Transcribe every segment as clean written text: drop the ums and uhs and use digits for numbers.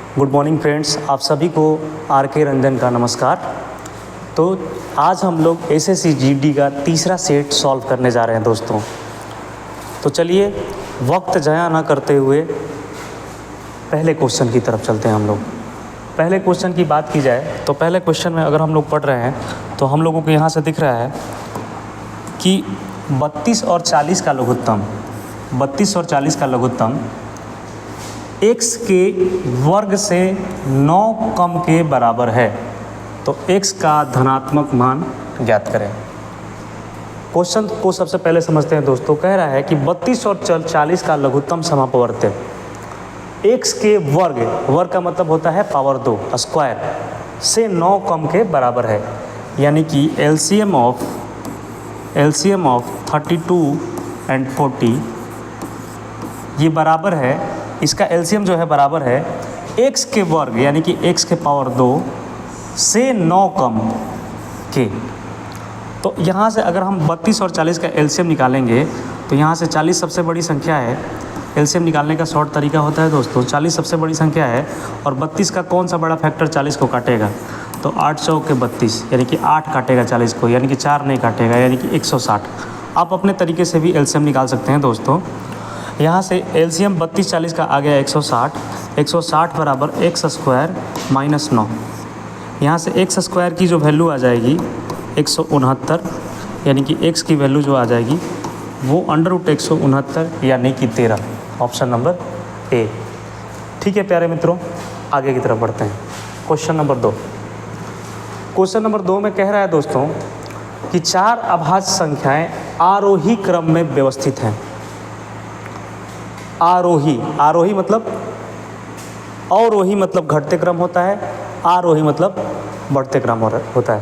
Good morning friends, आप सभी को आर के रंजन का नमस्कार। तो आज हम लोग एसएससी जीडी का तीसरा सेट सॉल्व करने जा रहे हैं दोस्तों। तो चलिए वक्त ज़ाया ना करते हुए पहले क्वेश्चन की तरफ चलते हैं हम लोग। पहले क्वेश्चन की बात की जाए तो पहले क्वेश्चन में अगर हम लोग पढ़ रहे हैं तो हम लोगों को यहाँ से दिख रहा है कि 32 और 40 का लघुत्तम, 32 और 40 का लघुत्तम x के वर्ग से 9 कम के बराबर है। तो x का धनात्मक मान ज्ञात करें। क्वेश्चन को सबसे पहले समझते हैं दोस्तों। कह रहा है कि 32 और 40 का लघुत्तम समापवर्त्य x के वर्ग का मतलब होता है पावर 2 स्क्वायर से 9 कम के बराबर है। यानी कि LCM ऑफ 32 एंड 40 ये बराबर है, इसका LCM जो है बराबर है x के वर्ग यानी कि x के पावर 2 से 9 कम के। तो यहाँ से अगर हम 32 और 40 का LCM निकालेंगे तो यहाँ से 40 सबसे बड़ी संख्या है। LCM निकालने का शॉर्ट तरीका होता है दोस्तों, 40 सबसे बड़ी संख्या है और 32 का कौन सा बड़ा फैक्टर 40 को काटेगा। तो 8 चौक के 32 यानी कि 8 काटेगा 40 को, यानी कि 4 नहीं काटेगा, यानी कि 160। आप अपने तरीके से भी LCM निकाल सकते हैं दोस्तों। यहाँ से LCM 32 40 का आ गया 160, 160 बराबर x स्क्वायर माइनस 9। यहाँ से x स्क्वायर की जो वैल्यू आ जाएगी 169, यानी कि x की वैल्यू जो आ जाएगी वो √169 यानी कि 13, ऑप्शन नंबर ए। ठीक है प्यारे मित्रों, आगे की तरफ बढ़ते हैं। Question number 2। क्वेश्चन नंबर 2 में कह रहा है दोस्तों कि 4 अभाज्य संख्याएं आरोही क्रम में व्यवस्थित हैं। आरोही मतलब, अवरोही मतलब घटते क्रम होता है, आरोही मतलब बढ़ते क्रम होता है।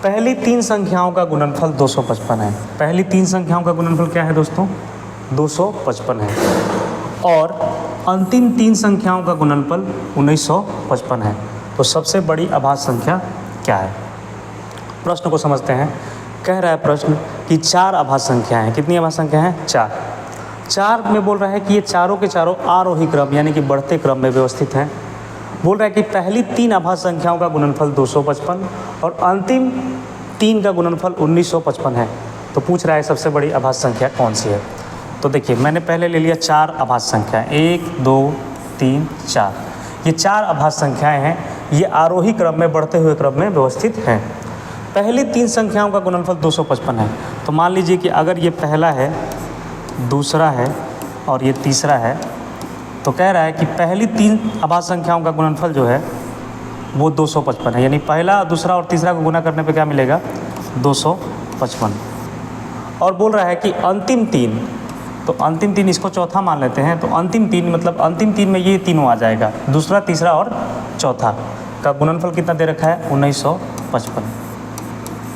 पहली 3 संख्याओं का गुणनफल 255 है। पहली 3 संख्याओं का गुणनफल क्या है दोस्तों? 255 है। और अंतिम 3 संख्याओं का गुणनफल 1955 है। तो सबसे बड़ी अभाज्य संख्या क्या है? प्रश्न को समझते हैं। कह रहा है प्रश्न कि 4 अभाज्य संख्याएं हैं। कितनी अभाज्य संख्या हैं? 4 में बोल रहा है कि ये चारों के चारों आरोही क्रम यानी कि बढ़ते क्रम में व्यवस्थित हैं। बोल रहा है कि पहली 3 अभाज्य संख्याओं का गुणनफल 255 और अंतिम 3 का गुणनफल 1955 है। तो पूछ रहा है सबसे बड़ी अभाज्य संख्या कौन सी है। तो देखिए मैंने पहले ले लिया 4 अभाज्य संख्याएं, 1 2 3 4। ये 4 अभाज्य संख्याएं हैं, ये आरोही क्रम में बढ़ते हुए क्रम में व्यवस्थित हैं। पहली 3 संख्याओं का गुणनफल 255 है। तो मान लीजिए कि अगर ये पहला है, दूसरा है और ये तीसरा है, तो कह रहा है कि पहली 3 अभाज्य संख्याओं का गुणनफल जो है वो 255 है। यानी पहला, दूसरा और तीसरा को गुना करने पे क्या मिलेगा? 255। और बोल रहा है कि अंतिम 3, तो अंतिम 3 इसको चौथा मान लेते हैं। तो अंतिम 3 मतलब अंतिम 3 में ये तीनों आ जाएगा, दूसरा, तीसरा और चौथा का गुणनफल कितना दे रखा है? 1955।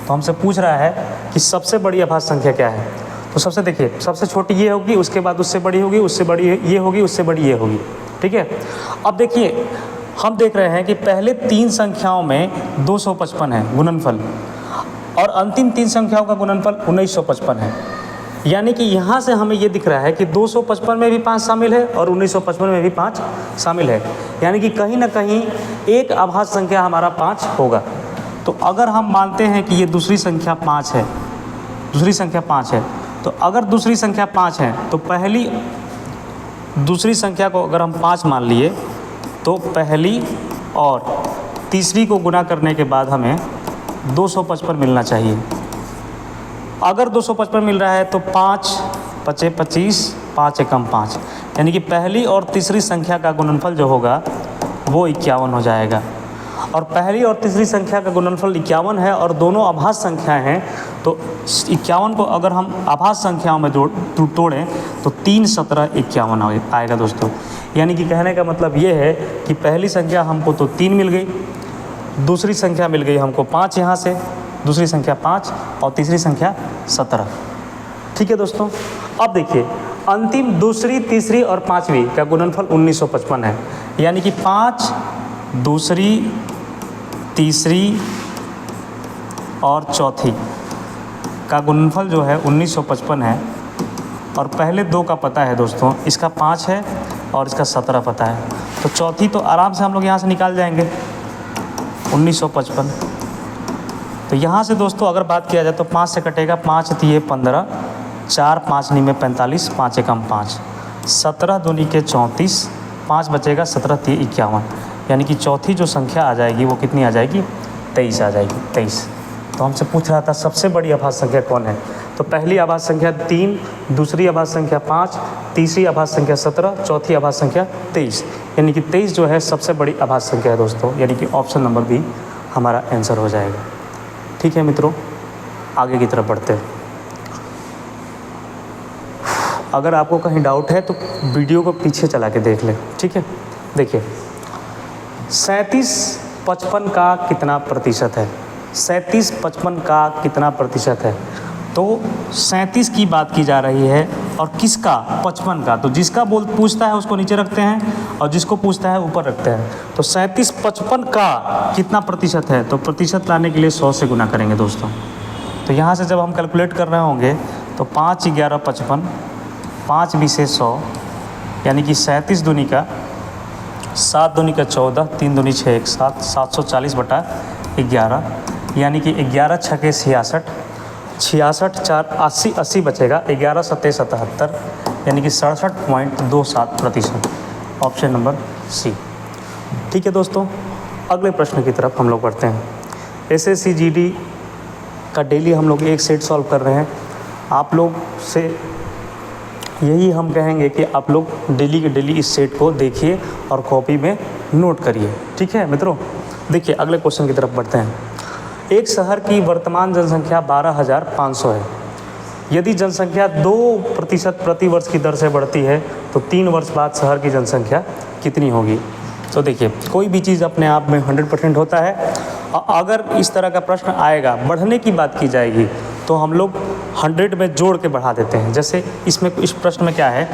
तो हमसे पूछ रहा है कि सबसे बड़ी अभाज्य संख्या क्या है। तो सबसे देखिए, सबसे छोटी ये होगी, उसके बाद उससे बड़ी होगी, उससे बड़ी ये होगी, उससे बड़ी ये होगी। ठीक है। अब देखिए हम देख रहे हैं कि पहले 3 संख्याओं में 255 है गुणनफल और अंतिम 3 संख्याओं का गुणनफल 1955 है। यानी कि यहाँ से हमें ये दिख रहा है कि 255 में भी 5 शामिल है और 1955 में भी 5 शामिल है। यानी कि कहीं ना कहीं एक अभाज्य संख्या हमारा 5 होगा। तो अगर हम मानते हैं कि ये दूसरी संख्या 5 है, दूसरी संख्या 5 है, तो अगर दूसरी संख्या 5 है तो पहली दूसरी संख्या को अगर हम 5 मान लिए तो पहली और तीसरी को गुना करने के बाद हमें 255 मिलना चाहिए। अगर 255 मिल रहा है तो 5 × 5 = 25, 5 एकम 5, यानी कि पहली और तीसरी संख्या का गुणनफल जो होगा वो 51 हो जाएगा। और पहली और तीसरी संख्या का गुणनफल 51 है और दोनों अभाज्य संख्याएं हैं। तो 51 को अगर हम अभाज्य संख्याओं में तोड़ें तो 3 17 51 आएगा दोस्तों। यानी कि कहने का मतलब ये है कि पहली संख्या हमको तो 3 मिल गई, दूसरी संख्या मिल गई हमको 5 यहाँ से, दूसरी संख्या 5 और तीसरी संख्या 17। ठीक है दोस्तों। अब देखिए अंतिम दूसरी, तीसरी और 5वीं का गुणनफल 1955 है। यानी कि 5, दूसरी, तीसरी और चौथी का गुणनफल जो है 1955 है। और पहले 2 का पता है दोस्तों, इसका 5 है और इसका 17 पता है। तो चौथी तो आराम से हम लोग यहाँ से निकाल जाएंगे 1955। तो यहाँ से दोस्तों अगर बात किया जाए तो 5 से कटेगा, 5 तिये 15, 4 5 नी में 45, 5 एकम 5, 17 दूनी के 34, 5 बचेगा, 17 तिये 51, यानी कि चौथी जो संख्या आ जाएगी वो कितनी आ जाएगी, 23 आ जाएगी, 23। तो हमसे पूछ रहा था सबसे बड़ी अभाज्य संख्या कौन है, तो पहली अभाज्य संख्या 3, दूसरी अभाज्य संख्या 5, तीसरी अभाज्य संख्या 17, चौथी अभाज्य संख्या 23, यानी कि 23 जो है सबसे बड़ी अभाज्य संख्या है दोस्तों, यानी कि ऑप्शन नंबर बी हमारा आंसर हो जाएगा। ठीक है मित्रों, आगे की तरफ बढ़ते हैं। अगर आपको कहीं डाउट है तो वीडियो को पीछे चला के देख लें। ठीक है, देखिए 37 55 का कितना प्रतिशत है, 37 55 का कितना प्रतिशत है, तो 37 की बात की जा रही है और किसका, 55 का। तो जिसका पूछता है उसको नीचे रखते हैं और जिसको पूछता है ऊपर रखते हैं। तो 37 55 का कितना प्रतिशत है, तो प्रतिशत लाने के लिए 100 से गुना करेंगे दोस्तों। तो यहाँ से जब हम कैलकुलेट कर रहे होंगे तो 5 11 55, 5 20 100, यानी कि 37 दूनी का 7 दूनी का 14, 3 दूनी 6 1 7, 740/11, यानी कि 11 छके 66, 66 4 80 80 बचेगा, 11 7 77, यानी कि 67.27%, ऑप्शन नंबर सी। ठीक है दोस्तों, अगले प्रश्न की तरफ हम लोग बढ़ते हैं। SSC GD का डेली हम लोग एक सेट सॉल्व कर रहे हैं। आप लोग से यही हम कहेंगे कि आप लोग डेली के डेली इस सेट को देखिए और कॉपी में नोट करिए। ठीक है मित्रों, देखिए अगले क्वेश्चन की तरफ बढ़ते हैं। एक शहर की वर्तमान जनसंख्या 12,500 है। यदि जनसंख्या 2% प्रति वर्ष की दर से बढ़ती है तो 3 वर्ष बाद शहर की जनसंख्या कितनी होगी। तो देखिए कोई भी चीज़ अपने आप में 100% होता है। अगर इस तरह का प्रश्न आएगा, बढ़ने की बात की जाएगी, तो हम लोग 100 में जोड़ के बढ़ा देते हैं। जैसे इसमें इस प्रश्न में क्या है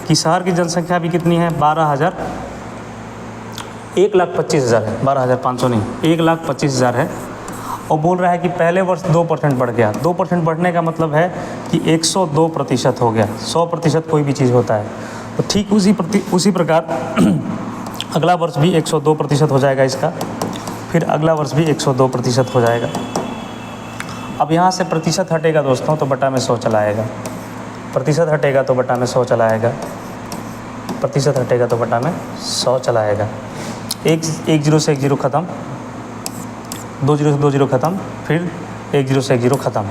कि शहर की जनसंख्या भी कितनी है, 1,25,000 है, 12,500 नहीं, 1,25,000 है। और बोल रहा है कि पहले वर्ष 2% बढ़ गया। 2% बढ़ने का मतलब है कि 102% हो गया। 100% कोई भी चीज़ होता है तो ठीक उसी प्रकार अगला वर्ष भी 102% हो जाएगा इसका, फिर अगला वर्ष भी 102% हो जाएगा। अब यहाँ से प्रतिशत हटेगा दोस्तों तो बटा में 100 चला आएगा, प्रतिशत हटेगा तो बटा में 100 चला आएगा, प्रतिशत हटेगा तो बटा में 100 चला आएगा। एक 0 से 1 0 ख़त्म, 2 0 से 2 0 ख़त्म, फिर 1 0 से 1 0 ख़त्म।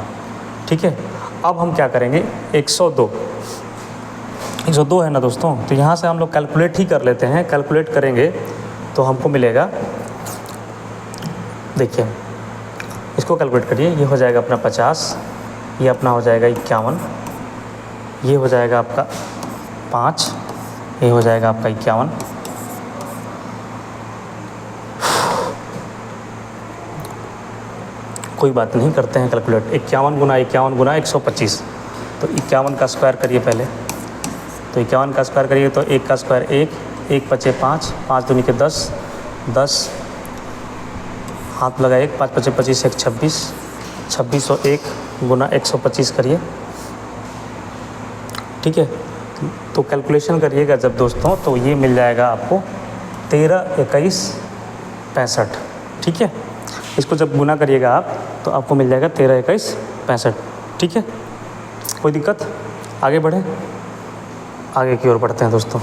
ठीक है, अब हम क्या करेंगे, 102 है ना दोस्तों, तो यहाँ से हम लोग कैलकुलेट ही कर लेते हैं। कैलकुलेट करेंगे तो हमको मिलेगा, देखिए इसको कैलकुलेट करिए, ये हो जाएगा अपना 50, ये अपना हो जाएगा 51, ये हो जाएगा आपका 5, ये हो जाएगा आपका 51, कोई बात नहीं, करते हैं कैलकुलेट। 51 गुना 51 गुना 125, तो 51 का स्क्वायर करिए पहले, तो 51 का स्क्वायर करिए तो 1 का स्क्वायर 1, 1 बचे 5, 5 दूनी के 10, 10 हाथ लगा 1, 5 बचे 25, 1 26, 2601 गुना 125 करिए। ठीक है, तो कैलकुलेशन करिएगा जब दोस्तों, तो ये मिल जाएगा आपको 13 21 65। ठीक है, इसको जब गुना करिएगा आप तो आपको मिल जाएगा 13 21 65। ठीक है, कोई दिक्कत, आगे बढ़ें, आगे की ओर बढ़ते हैं दोस्तों।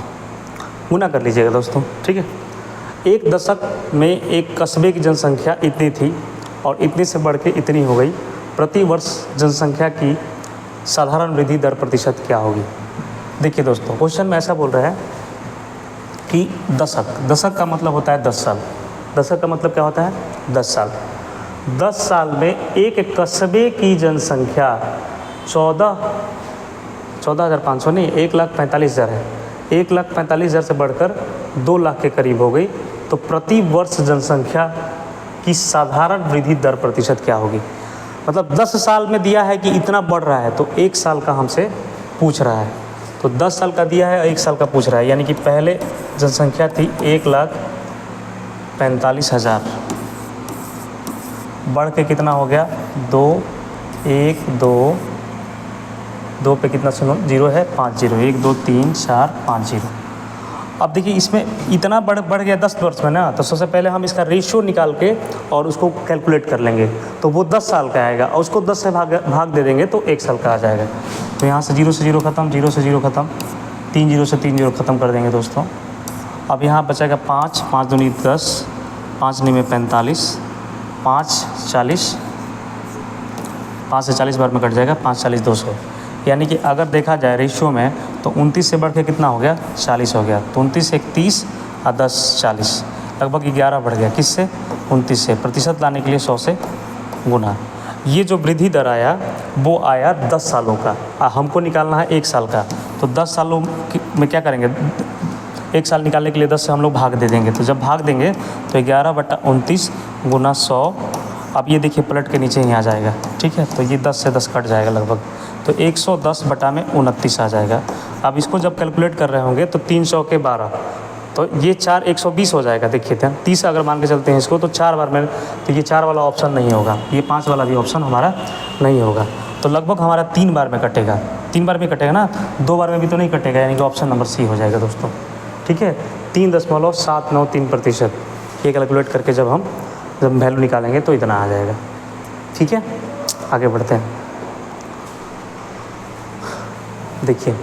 गुना कर लीजिएगा दोस्तों। ठीक है, एक दशक में एक कस्बे की जनसंख्या इतनी थी और इतने से बढ़ के इतनी हो गई, प्रति वर्ष जनसंख्या की साधारण वृद्धि दर प्रतिशत क्या होगी। देखिए दोस्तों, क्वेश्चन में ऐसा बोल रहा है कि दशक का मतलब होता है 10 साल। दशक का मतलब क्या होता है, 10 साल। 10 साल में एक कस्बे की जनसंख्या 14,500 नहीं, 1,45,000 है। 1,45,000 से बढ़कर 2 लाख के करीब हो गई, तो प्रति वर्ष जनसंख्या की साधारण वृद्धि दर प्रतिशत क्या होगी। मतलब 10 साल में दिया है कि इतना बढ़ रहा है, तो 1 साल का हमसे पूछ रहा है। तो 10 साल का दिया है और 1 साल का पूछ रहा है, यानी कि पहले जनसंख्या थी 1,45,000, बढ़ के कितना हो गया 2, 1 2 2 पे कितना सुनो 0 है, 5 0, 1 2 3 4 5 0। अब देखिए इसमें इतना बढ़ गया 10 वर्ष में ना, तो सबसे पहले हम इसका रेशियो निकाल के और उसको कैलकुलेट कर लेंगे, तो वो 10 साल का आएगा और उसको 10 से भाग दे देंगे तो 1 साल का आ जाएगा। तो यहाँ से 0 से 0 ख़त्म, 0 से 0 ख़त्म, 3 0 से 3 0 ख़त्म कर देंगे दोस्तों। अब यहाँ बचेगा 5, 5 दूनी 10, 5 नी में 45, 5 40, 5 से 40 बार में कट जाएगा, 5 40 200। यानी कि अगर देखा जाए रेशियो में तो 29 से बढ़ के कितना हो गया, 40 हो गया। तो 29 से 30 और 10 40, लगभग 11 बढ़ गया। किससे, 29 से। प्रतिशत लाने के लिए 100 से गुना। ये जो वृद्धि दर आया वो आया 10 सालों का, हमको निकालना है 1 साल का। तो 10 सालों में क्या करेंगे, 1 साल निकालने के लिए 10 से हम लोग भाग दे देंगे। तो जब भाग देंगे तो 11/29 गुना 100। अब ये देखिए पलट के नीचे ही आ जाएगा, ठीक है। तो ये 10 से 10 कट जाएगा लगभग, तो 110/29 आ जाएगा। अब इसको जब कैलकुलेट कर रहे होंगे तो 300 के 12, तो ये 4 120 हो जाएगा। देखिए 30 अगर मान के चलते हैं इसको, तो 4 बार में, तो ये 4 वाला ऑप्शन नहीं होगा, ये 5 वाला भी ऑप्शन हमारा नहीं होगा। तो लगभग हमारा 3 बार में कटेगा, 3 बार में कटेगा ना, 2 बार में भी तो नहीं कटेगा, यानी कि ऑप्शन नंबर सी हो जाएगा दोस्तों, ठीक है। 3.793%। ये कैलकुलेट करके जब वैल्यू निकालेंगे तो इतना आ जाएगा, ठीक है। आगे बढ़ते हैं। देखिए,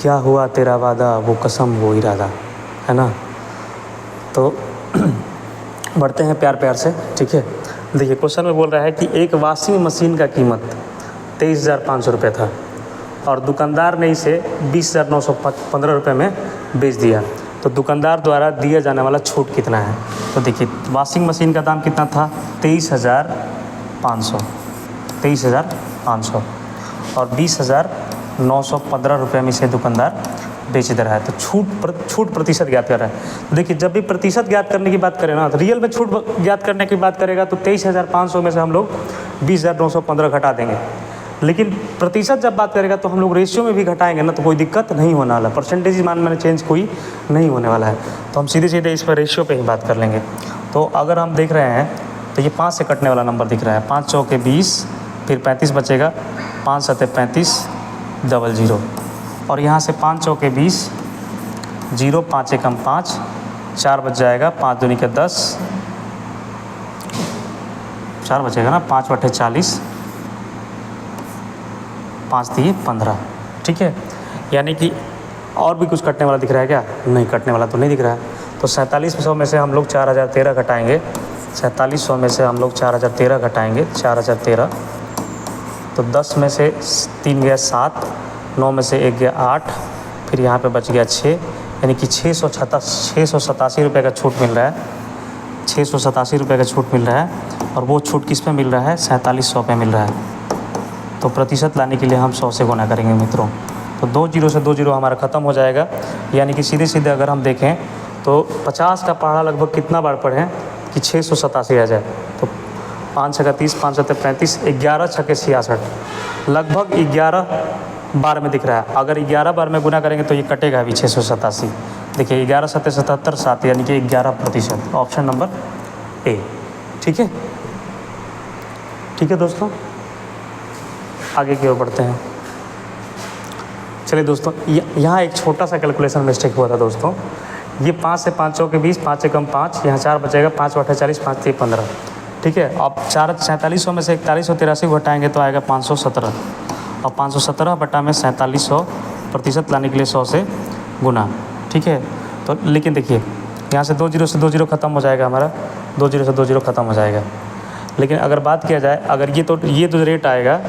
क्या हुआ तेरा वादा, वो कसम वो इरादा, है ना। तो बढ़ते हैं प्यार से, ठीक है। देखिए क्वेश्चन में बोल रहा है कि एक वॉशिंग मशीन का कीमत 23,500 रुपये था और दुकानदार ने इसे 20,915 रुपये में बेच दिया, तो दुकानदार द्वारा दिया जाने वाला छूट कितना है। तो देखिए वॉशिंग मशीन का दाम कितना था, 23,500 और 20,915 रुपये में इसे दुकानदार बेच दे रहा है। तो छूट प्रतिशत ज्ञात कर रहा है। देखिए जब भी प्रतिशत ज्ञात करने की बात करें ना, तो रियल में छूट ज्ञात करने की बात करेगा तो 23,500 में से हम लोग 20,915 घटा देंगे। लेकिन प्रतिशत जब बात करेगा तो हम लोग रेशियो में भी घटाएंगे ना, तो कोई दिक्कत नहीं होने वाला, परसेंटेज मान में चेंज कोई नहीं होने वाला है। तो हम सीधे इस पर रेशियो पे ही बात कर लेंगे। तो अगर हम देख रहे हैं तो ये 5 से कटने वाला नंबर दिख रहा है, 5 चौके 20, फिर 35 बचेगा, 5 सते 35, 00 और यहाँ से 5 चौके 20, 0 5 एकम 5, 4 बच जाएगा, 5 दूनी के 10, 4 बचेगा ना, 5 बटे 40, 5 दिए 15, ठीक है। यानी कि और भी कुछ कटने वाला दिख रहा है क्या, नहीं, कटने वाला तो नहीं दिख रहा है। तो 4700 में से हम लोग 4013 घटाएंगे, 4700 में से हम लोग 4013 घटाएंगे, 4013, तो 10 में से 3 गया 7, 9 में से 1 गया 8, फिर यहाँ पे बच गया 6, यानी कि 687 रुपये का छूट मिल रहा है, 687 रुपये का छूट मिल रहा है। और वो छूट किस पे मिल रहा है, 4700 पे मिल रहा है। तो प्रतिशत लाने के लिए हम 100 से गुना करेंगे मित्रों। तो 20 से 20 हमारा ख़त्म हो जाएगा। यानी कि सीधे अगर हम देखें तो 50 का पहाड़ा लगभग कितना बार पढ़ें कि 687 आ जाए। तो 5 छक्का 30, 5 सत्ते 35, 11 छक्के 66, लगभग 11 बार में दिख रहा है। अगर 11 बार में गुना करेंगे तो ये कटेगा भी 687। देखिए 11 सत्ते 77, 7, यानी कि 11%, ऑप्शन नंबर ए, ठीक है। ठीक है दोस्तों, आगे की ओर बढ़ते हैं। चलिए दोस्तों, यहाँ एक छोटा सा कैलकुलेशन मिस्टेक हुआ था दोस्तों। ये 5 से 5 चौके 20, 5 से कम 5, यहाँ 4 बचेगा, 5 बटे 40, 5 3 15, ठीक है। अब 4700 में से 4183 घटाएंगे तो आएगा 517, और 517 बटा में 4700, प्रतिशत लाने के लिए 100 से गुना, ठीक है। तो लेकिन देखिए यहाँ से 20 से 20 ख़त्म हो जाएगा हमारा, 20 से 20 ख़त्म हो जाएगा। लेकिन अगर बात किया जाए, अगर ये तो रेट आएगा,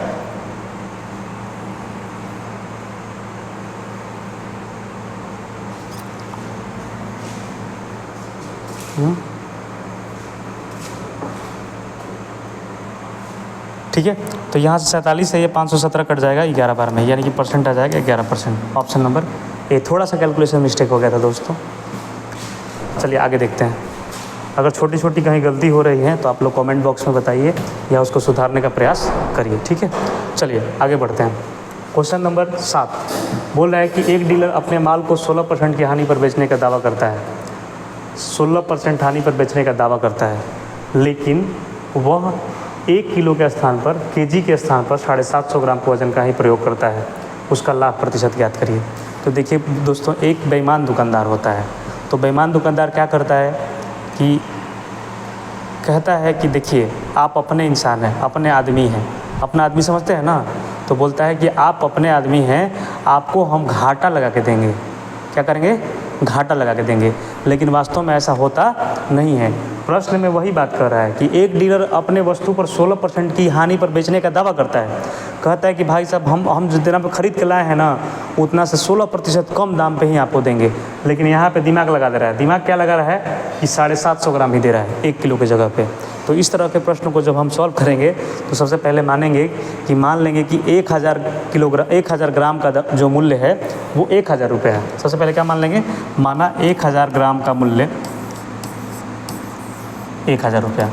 ठीक है। तो यहाँ से 47 से ये 517 कट जाएगा 11 बार में, यानी कि परसेंट आ जाएगा 11%, ऑप्शन नंबर ए। थोड़ा सा कैलकुलेशन मिस्टेक हो गया था दोस्तों। चलिए आगे देखते हैं। अगर छोटी छोटी कहीं गलती हो रही है तो आप लोग कमेंट बॉक्स में बताइए या उसको सुधारने का प्रयास करिए, ठीक है। चलिए आगे बढ़ते हैं। क्वेश्चन नंबर 7 बोल रहा है कि एक डीलर अपने माल को 16% की हानि पर बेचने का दावा करता है, 16% हानि पर बेचने का दावा करता है, लेकिन वह 1 किलो के स्थान पर केजी के स्थान पर 750 ग्राम के वजन का ही प्रयोग करता है। उसका लाभ प्रतिशत ज्ञात करिए। तो देखिए दोस्तों, एक बेईमान दुकानदार होता है। तो बेईमान दुकानदार क्या करता है कि कहता है कि देखिए आप अपने इंसान हैं, अपने आदमी हैं, अपना आदमी समझते हैं ना, तो बोलता है कि आप अपने आदमी हैं, आपको हम घाटा लगा के देंगे। क्या करेंगे? घाटा लगा के देंगे। लेकिन वास्तव में ऐसा होता नहीं है। प्रश्न में वही बात कर रहा है कि एक डीलर अपने वस्तु पर 16% की हानि पर बेचने का दावा करता है। कहता है कि भाई साहब हम जितना पे खरीद के लाए हैं ना, उतना से 16% कम दाम पे ही आपको देंगे। लेकिन यहाँ पे दिमाग लगा दे रहा है। दिमाग क्या लगा रहा है कि 750 ग्राम ही दे रहा है 1 किलो की जगह पे। तो इस तरह के प्रश्न को जब हम सॉल्व करेंगे तो सबसे पहले मानेंगे कि मान लेंगे कि 1000 ग्राम का जो मूल्य है वो 1000 रुपये है। सबसे पहले क्या मान लेंगे? माना 1000 ग्राम का मूल्य 1000 रुपया।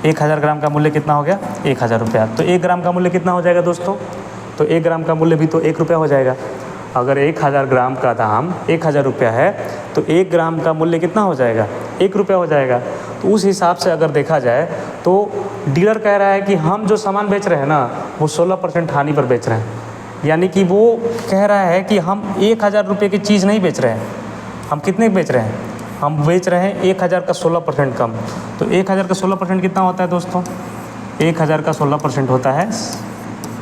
1000 ग्राम का मूल्य कितना हो गया? 1000 रुपया। तो 1 ग्राम का मूल्य कितना हो जाएगा दोस्तों? तो 1 ग्राम का मूल्य भी तो 1 रुपया हो जाएगा। अगर 1000 ग्राम का दाम 1000 रुपया है तो 1 ग्राम का मूल्य कितना हो जाएगा? 1 रुपया हो जाएगा। तो उस हिसाब से अगर देखा जाए तो डीलर कह रहा है कि हम जो सामान बेच रहे हैं ना, वो 16% हानि पर बेच रहे हैं। यानी कि वो कह रहा है कि हम 1000 रुपये की चीज़ नहीं बेच रहे हैं। हम कितने बेच रहे हैं? हम बेच रहे हैं 1000 का 16% कम। तो 1000 का 16% कितना होता है दोस्तों? 1000 का 16% होता है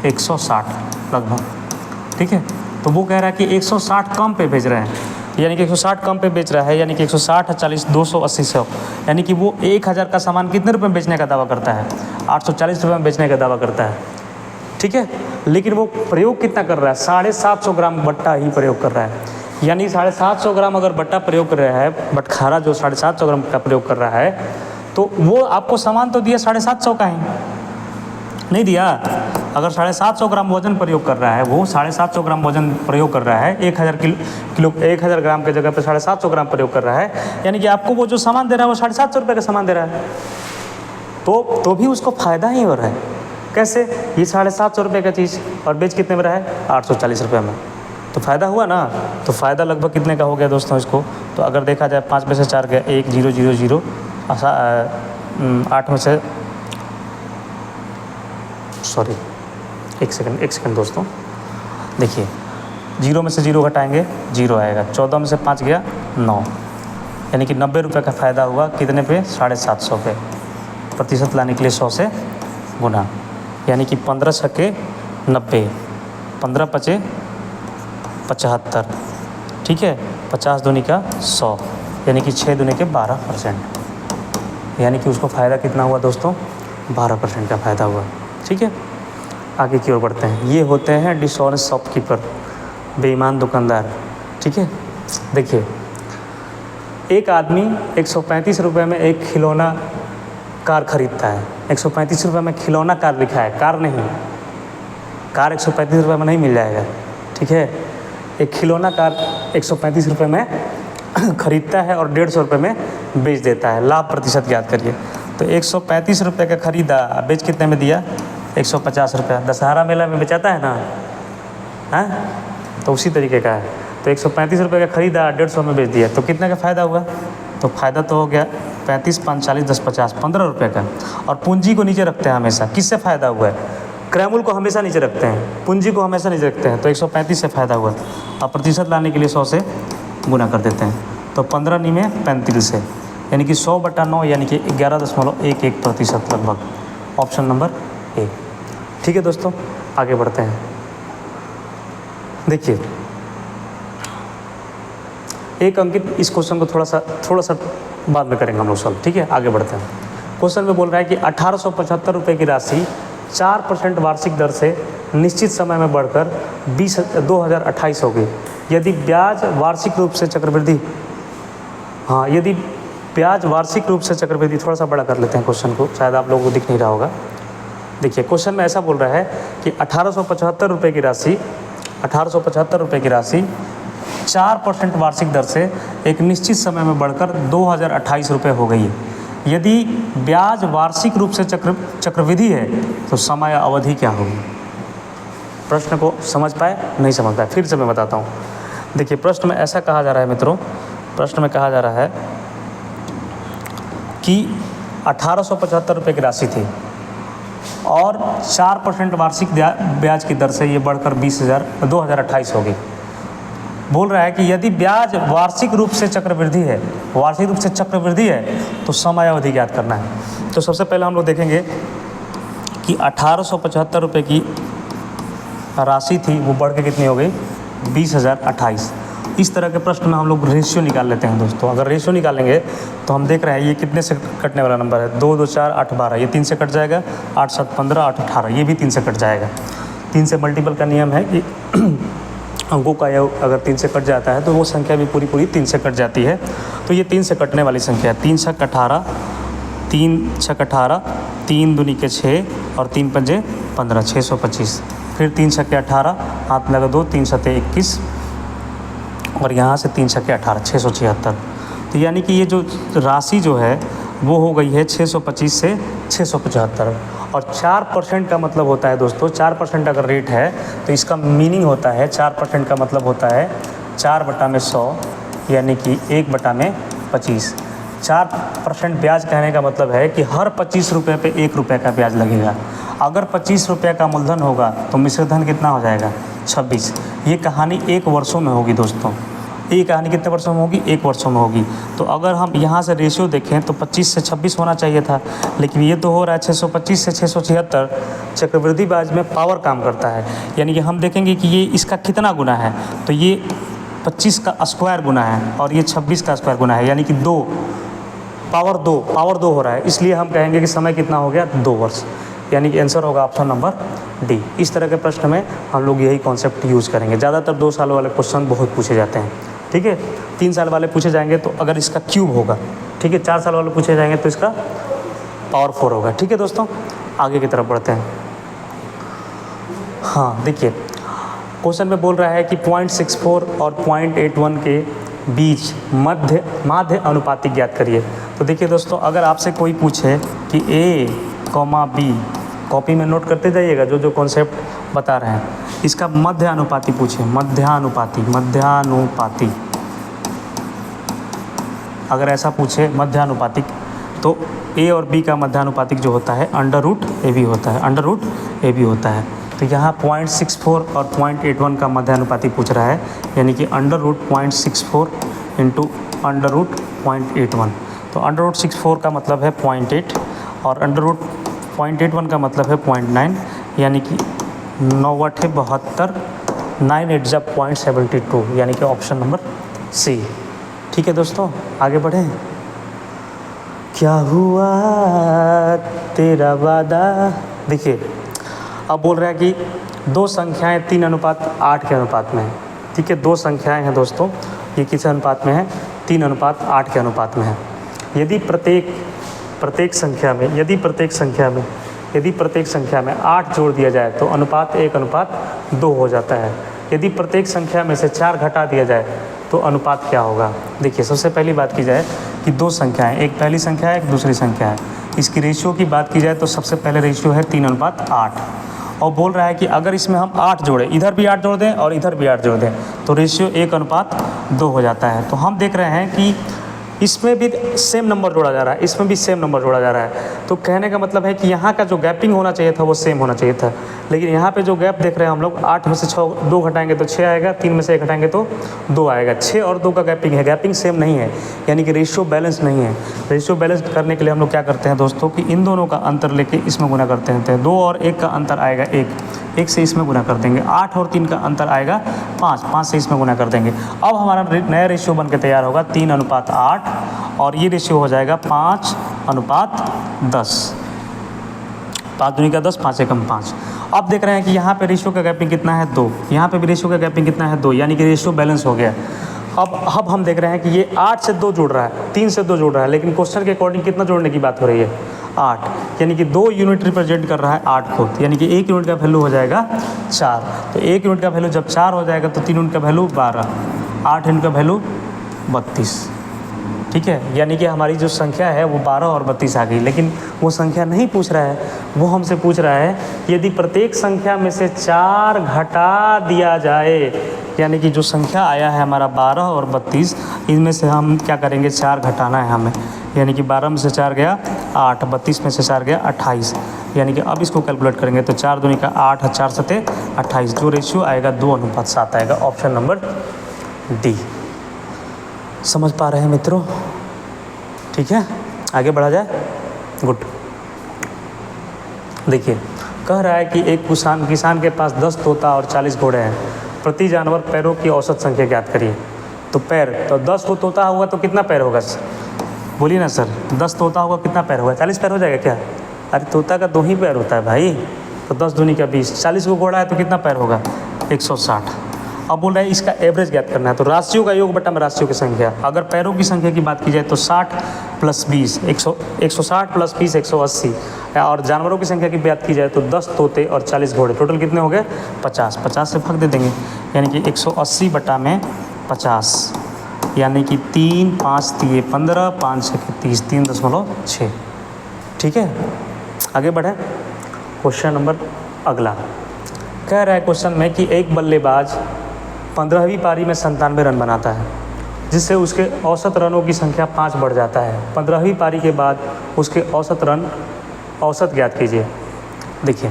160 लगभग। ठीक है, तो वो कह रहा है कि 160 कम पे बेच रहे हैं, यानी कि 160 कम पे बेच रहा है, यानी कि 160 40 280 100, यानी कि वो 1000 का सामान कितने रुपए में बेचने का दावा करता है? 840 रुपये में बेचने का दावा करता है। ठीक है, लेकिन वो प्रयोग कितना कर रहा है? 750 ग्राम बट्टा ही प्रयोग कर रहा है। यानी 750 ग्राम अगर बट्टा प्रयोग कर रहा है, बटखारा जो 750 ग्राम का प्रयोग कर रहा है, तो वो आपको सामान तो दिया 750 का ही नहीं दिया। अगर 750 ग्राम वजन प्रयोग कर रहा है, वो 750 ग्राम वजन प्रयोग कर रहा है, 1000 ग्राम की जगह पे 750 ग्राम प्रयोग कर रहा है, यानी कि आपको वो जो सामान दे रहा है वो 750 रुपये का सामान दे रहा है। तो भी उसको फ़ायदा ही हो रहा है। कैसे? ये 750 रुपये का चीज़ और बेच कितने में रहा है? 840 रुपये में। तो फ़ायदा हुआ ना। तो फ़ायदा लगभग कितने का हो गया दोस्तों इसको? तो अगर देखा जाए 5 में से 4 गया 1 0 0 0, 8 में से सॉरी 1 सेकंड दोस्तों, देखिए 0 में से 0 घटाएंगे 0 आएगा, 14 में से 5 गया 9, यानी कि 90 रुपये का फ़ायदा हुआ। कितने पे? 750 पे। प्रतिशत लाने के लिए 100 से गुना, यानी कि 15 छक्के 90, 15 पचे 75। ठीक है, 50 दूनी का 100, यानी कि 6 दूनी के 12%, यानी कि उसको फ़ायदा कितना हुआ दोस्तों? 12% का फ़ायदा हुआ। ठीक है, आगे की ओर बढ़ते हैं। ये होते हैं डिसऑनेस्ट शॉपकीपर, बेईमान दुकानदार। ठीक है, देखिए एक आदमी 135 रुपये में एक खिलौना कार खरीदता है। 135 रुपये में खिलौना कार लिखा है, कार नहीं। कार 135 रुपये में नहीं मिल जाएगा। ठीक है, एक खिलौना कार 135 रुपये में खरीदता है और 150 रुपये में बेच देता है। लाभ प्रतिशत याद करिए। तो 135 रुपये का खरीदा, बेच कितने में दिया? 150 रुपया। दशहरा मेला में बेचाता है ना, हाँ, तो उसी तरीके का है। तो 135 रुपये का खरीदा, 150 में बेच दिया, तो कितने का फ़ायदा हुआ? तो फ़ायदा तो हो गया 35 5 40 10 50 15 रुपये का। और पूंजी को नीचे रखते हैं हमेशा। किससे फ़ायदा हुआ है? क्रयमूल्य को हमेशा नीचे रखते हैं, पूंजी को हमेशा नीचे रखते हैं। तो 135 से फ़ायदा हुआ और प्रतिशत लाने के लिए 100 से गुना कर देते हैं। तो 15 नी में 35 से, यानी कि 100/9, यानी कि 11.11% लगभग। Option number A. ठीक है दोस्तों, आगे बढ़ते हैं। देखिए एक अंकित इस क्वेश्चन को थोड़ा सा बाद में करेंगे हम लोग सॉल्व। ठीक है, आगे बढ़ते हैं। क्वेश्चन में बोल रहा है कि 1875 रुपये की राशि 4% वार्षिक दर से निश्चित समय में बढ़कर 2028 हो गई। यदि ब्याज वार्षिक रूप से चक्रवृद्धि यदि ब्याज वार्षिक रूप से चक्रवृद्धि, थोड़ा सा बड़ा कर लेते हैं क्वेश्चन को, शायद आप लोगों को दिख नहीं रहा होगा। देखिए क्वेश्चन में ऐसा बोल रहा है कि 1875 रुपये की राशि 4% वार्षिक दर से एक निश्चित समय में बढ़कर 2028 रुपये हो गई। यदि ब्याज वार्षिक रूप से चक्रवृद्धि है तो समय अवधि क्या होगी? प्रश्न को समझ पाए? नहीं समझ पाए? फिर से मैं बताता हूँ। देखिए प्रश्न में ऐसा कहा जा रहा है मित्रों, प्रश्न में कहा जा रहा है कि 1875 रुपये की राशि थी और 4% वार्षिक ब्याज की दर से ये बढ़कर 2028 हो गई। बोल रहा है कि यदि ब्याज वार्षिक रूप से चक्रवृद्धि है, वार्षिक रूप से चक्रवृद्धि है तो समयावधि ज्ञात करना है। तो सबसे पहले हम लोग देखेंगे कि 1875 रुपये की राशि थी वो बढ़ के कितनी हो गई 20,028। इस तरह के प्रश्न में हम लोग रेशियो निकाल लेते हैं दोस्तों। अगर रेशियो निकालेंगे तो हम देख रहे हैं ये कितने से कटने वाला नंबर है, 2 2 4 8 12, ये 3 से कट जाएगा, 8 7 15, 8 18, ये भी 3 से कट जाएगा। 3 से मल्टीपल का नियम है कि अंकों का योग अगर 3 से कट जाता है तो वो संख्या भी पूरी 3 से कट जाती है। तो ये 3 से कटने वाली संख्या है। 3 छक 18, 3 छक 18, 3 दूनी के 6 और 3 पंजे 15, 625। फिर 3 छक्के 18, हाथ लगा 2, 3 सत्ते 21 और यहाँ से 3 छक्के 18, 676। तो यानी कि ये जो राशि जो है वो हो गई है 625 से 675। और 4% का मतलब होता है दोस्तों, 4% अगर रेट है तो इसका मीनिंग होता है 4% का मतलब होता है 4/100 यानी कि 1/25। 4% ब्याज कहने का मतलब है कि हर 25 रुपये पे 1 रुपये का ब्याज लगेगा। अगर 25 रुपये का मूलधन होगा तो मिश्र धन कितना हो जाएगा 26। ये कहानी 1 वर्षों में होगी दोस्तों। ये कहानी कितने वर्षों में होगी 1 वर्षों में होगी। तो अगर हम यहाँ से रेशियो देखें तो 25 से 26 होना चाहिए था, लेकिन ये तो हो रहा है 625 से 676। चक्रवृद्धि ब्याज में पावर काम करता है, यानी कि हम देखेंगे कि ये इसका कितना गुना है, तो ये 25 का स्क्वायर गुना है और ये 26 का स्क्वायर गुना है, यानी कि 2 पावर 2 हो रहा है। इसलिए हम कहेंगे कि समय कितना हो गया 2 वर्ष, यानी कि आंसर होगा ऑप्शन नंबर डी। इस तरह के प्रश्न में हम लोग यही कॉन्सेप्ट यूज़ करेंगे। ज़्यादातर 2 साल वाले क्वेश्चन बहुत पूछे जाते हैं, ठीक है। 3 साल वाले पूछे जाएंगे तो अगर इसका क्यूब होगा, ठीक है। 4 साल वाले पूछे जाएंगे तो इसका पावर 4 होगा, ठीक है दोस्तों। आगे की तरफ बढ़ते हैं। हाँ देखिए, क्वेश्चन में बोल रहा है कि 0.64 और 0.81 के बीच माध्य अनुपातिक ज्ञात करिए। तो देखिए दोस्तों, अगर आपसे कोई पूछे कि A, B, कॉपी में नोट करते जाइएगा जो कॉन्सेप्ट बता रहे हैं। इसका मध्य अनुपाती पूछे, मध्यानुपाती अगर ऐसा पूछे मध्यानुपातिक, तो A और B का मध्यानुपातिक जो होता है √AB होता है, √AB होता है। तो यहाँ 0.64 और 0.81 का मध्यानुपाती पूछ रहा है, यानी कि √0.64 इंटू √0.81। तो √64 का मतलब है 0.8 और √0.81 का मतलब है 0.9, यानी कि 9/72, 9 जब 0.72, यानी कि ऑप्शन नंबर सी। ठीक है दोस्तों, आगे बढ़ें। क्या हुआ तेरा वादा। देखिए, अब बोल रहा है कि 2 संख्याएं 3:8 के अनुपात में है, ठीक है। 2 संख्याएं हैं दोस्तों, ये किस अनुपात में है 3:8 के अनुपात में है। यदि प्रत्येक संख्या में 8 जोड़ दिया जाए तो अनुपात 1:2 हो जाता है। यदि प्रत्येक संख्या में से 4 घटा दिया जाए तो अनुपात क्या होगा। देखिए, सबसे पहली बात की जाए कि 2 संख्याएं, एक पहली संख्या है, एक दूसरी संख्या है। इसकी रेशियो की बात की जाए तो सबसे पहले रेशियो है 3:8 और बोल रहा है कि अगर इसमें हम 8 जोड़ें, इधर भी 8 जोड़ दें और इधर भी 8 जोड़ दें तो रेशियो 1:2 हो जाता है। तो हम देख रहे हैं कि इसमें भी सेम नंबर जोड़ा जा रहा है, इसमें भी सेम नंबर जोड़ा जा रहा है। तो कहने का मतलब है कि यहाँ का जो गैपिंग होना चाहिए था वो सेम होना चाहिए था, लेकिन यहाँ पे जो गैप देख रहे हैं हम लोग, 8 में से 2 घटाएंगे तो 6 आएगा, 3 में से 1 घटाएंगे तो 2 आएगा। 6 और 2 का गैपिंग है, गैपिंग सेम नहीं है, यानी कि रेशियो बैलेंस नहीं है। रेशियो बैलेंस करने के लिए हम लोग क्या करते हैं दोस्तों कि इन दोनों का अंतर लेके इसमें गुना करते हैं। 2 और 1 का अंतर आएगा 1 से इसमें गुना कर देंगे। 8 और 3 का अंतर आएगा 5 से इसमें गुना कर देंगे। अब हमारा नया रेशियो बन के तैयार होगा 3:8 और ये रेशियो हो जाएगा 5:10। 5 दूनी का 10, 5 एकम 5। अब देख रहे हैं कि यहाँ पे रेशियो का गैपिंग कितना है 2, यहाँ पे भी रेशियो का गैपिंग कितना है 2, यानी कि रेशियो बैलेंस हो गया। अब हम देख रहे हैं कि ये 8 से 2 जोड़ रहा है, 3 से 2 जोड़ रहा है, लेकिन क्वेश्चन के अकॉर्डिंग कितना जोड़ने की बात हो रही है 8, यानी कि 2 यूनिट रिप्रेजेंट कर रहा है 8 को, यानी कि 1 यूनिट का वैल्यू हो जाएगा 4। तो 1 यूनिट का वैल्यू जब 4 हो जाएगा तो 3 यूनिट का वैल्यू 12, 8 यूनिट का वैल्यू 32। ठीक है, यानी कि हमारी जो संख्या है वो 12 और 32 आ गई। लेकिन वो संख्या नहीं पूछ रहा है, वो हमसे पूछ रहा है यदि प्रत्येक संख्या में से 4 घटा दिया जाए, यानी कि जो संख्या आया है हमारा 12 और 32, इनमें से हम क्या करेंगे 4 घटाना है हमें, यानी कि 12 में से 4 गया 8, 32 में से 4 गया 28, यानी कि अब इसको कैलकुलेट करेंगे तो 4 दूनी का 8, 4 सते 28, जो रेशियो आएगा 2:7 आएगा। Option number D. समझ पा रहे हैं मित्रों? ठीक है, आगे बढ़ा जाए। गुड। देखिए, कह रहा है कि एक किसान के पास 10 तोता और 40 घोड़े हैं। प्रति जानवर पैरों की औसत संख्या ज्ञात करिए। तो पैर, तो 10 को तोता होगा तो कितना पैर होगा सर? बोलिए ना सर, 10 तोता होगा कितना पैर होगा? 40 पैर हो जाएगा क्या? अरे तोता का 2 ही पैर होता है भाई, तो 10 दूनी का 20, 40 को घोड़ा है तो कितना पैर होगा? 160। अब बोल रहे हैं इसका एवरेज ज्ञात करना है, तो राशियों का योग बटा में राशियों की संख्या। अगर पैरों की संख्या की बात की जाए तो 60 + 20 160 + 20 180, और जानवरों की संख्या की बात की जाए तो 10 तोते और 40 घोड़े, टोटल कितने हो गए? 50। 50 से भाग दे देंगे, यानी कि 180 बटा में 50, यानी कि 3 5 3 15 5 6 30, 3.6। ठीक है, आगे बढ़े। क्वेश्चन नंबर अगला कह रहा है क्वेश्चन में कि एक बल्लेबाज 15वीं पारी में 97 रन बनाता है, जिससे उसके औसत रनों की संख्या 5 बढ़ जाता है। 15वीं पारी के बाद उसके औसत ज्ञात कीजिए। देखिए,